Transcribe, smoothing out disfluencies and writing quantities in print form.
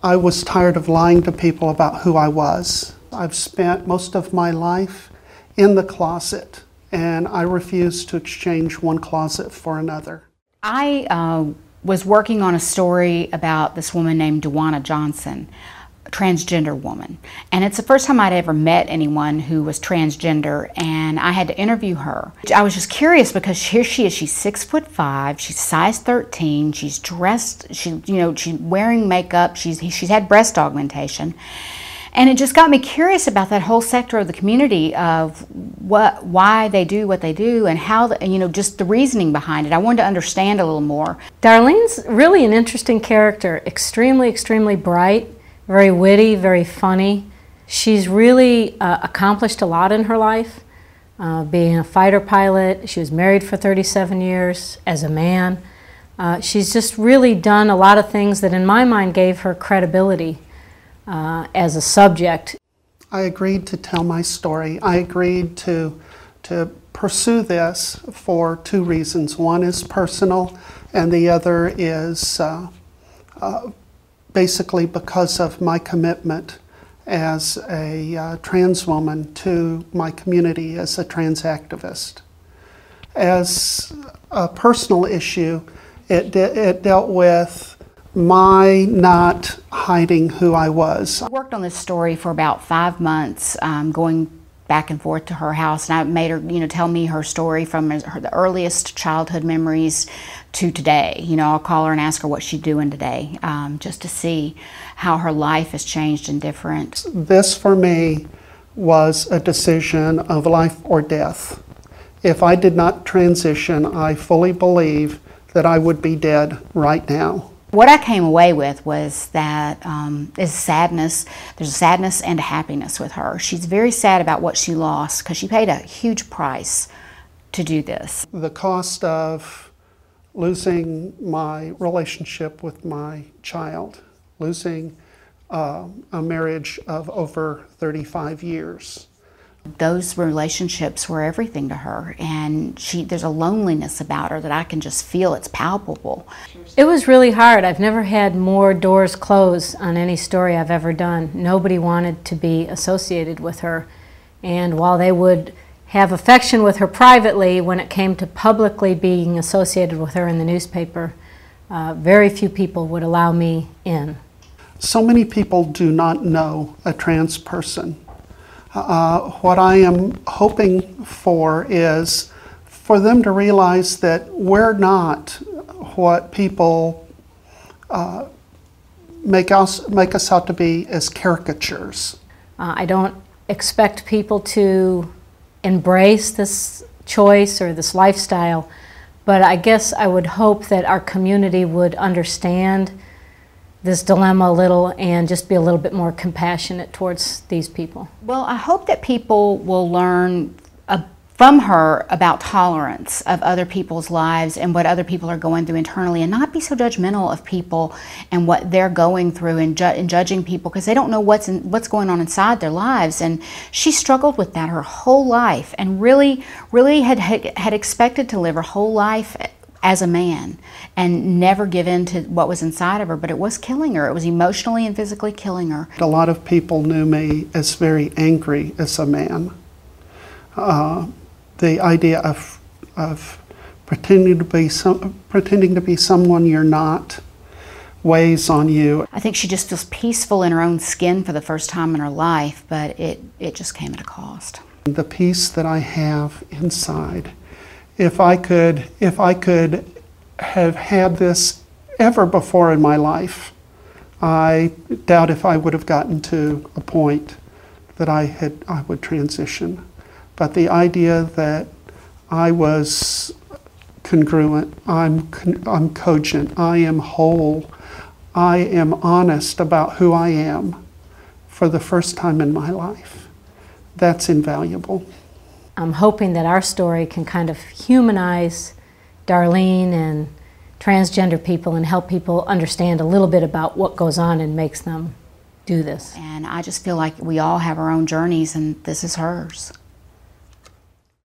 I was tired of lying to people about who I was. I've spent most of my life in the closet, and I refuse to exchange one closet for another. I was working on a story about this woman named Dewana Johnson, a transgender woman. And it's the first time I'd ever met anyone who was transgender, and I had to interview her. I was just curious because here she is, she's 6'5", she's size 13, she's dressed, she's wearing makeup, she's had breast augmentation. And it just got me curious about that whole sector of the community of why they do what they do and how, just the reasoning behind it. I wanted to understand a little more. Darlene's really an interesting character, extremely bright, very witty, very funny. She's really accomplished a lot in her life, being a fighter pilot. She was married for 37 years as a man. She's just really done a lot of things that in my mind gave her credibility as a subject. I agreed to tell my story. I agreed to pursue this for two reasons. One is personal, and the other is basically because of my commitment as a trans woman to my community as a trans activist. As a personal issue, it dealt with my not hiding who I was. I worked on this story for about 5 months, going back and forth to her house, and I made her, tell me her story from the earliest childhood memories to today. I'll call her and ask her what she's doing today, just to see how her life has changed and different. This, for me, was a decision of life or death. If I did not transition, I fully believe that I would be dead right now. What I came away with was that is sadness. There's a sadness and a happiness with her. She's very sad about what she lost because she paid a huge price to do this. The cost of losing my relationship with my child, losing a marriage of over 35 years. Those relationships were everything to her, and there's a loneliness about her that I can just feel. It's palpable. It was really hard. I've never had more doors close on any story I've ever done. Nobody wanted to be associated with her, and while they would have affection with her privately, when it came to publicly being associated with her in the newspaper, very few people would allow me in. So many people do not know a trans person. What I am hoping for is for them to realize that we're not what people make us out to be as caricatures. I don't expect people to embrace this choice or this lifestyle, but I guess I would hope that our community would understand this dilemma a little and just be a little bit more compassionate towards these people. Well, I hope that people will learn from her about tolerance of other people's lives and what other people are going through internally, and not be so judgmental of people and what they're going through and judging people, because they don't know what's going on inside their lives. And she struggled with that her whole life, and really had expected to live her whole life as a man and never give in to what was inside of her, but it was killing her. It was emotionally and physically killing her. A lot of people knew me as very angry as a man. The idea of pretending to be someone you're not weighs on you. I think she just feels peaceful in her own skin for the first time in her life, but it just came at a cost. The peace that I have inside, if I could have had this ever before in my life, I doubt if I would have gotten to a point that I would transition. But the idea that I was congruent, I'm cogent, I am whole, I am honest about who I am for the first time in my life, that's invaluable. I'm hoping that our story can kind of humanize Darlene and transgender people and help people understand a little bit about what goes on and makes them do this. And I just feel like we all have our own journeys, and this is hers.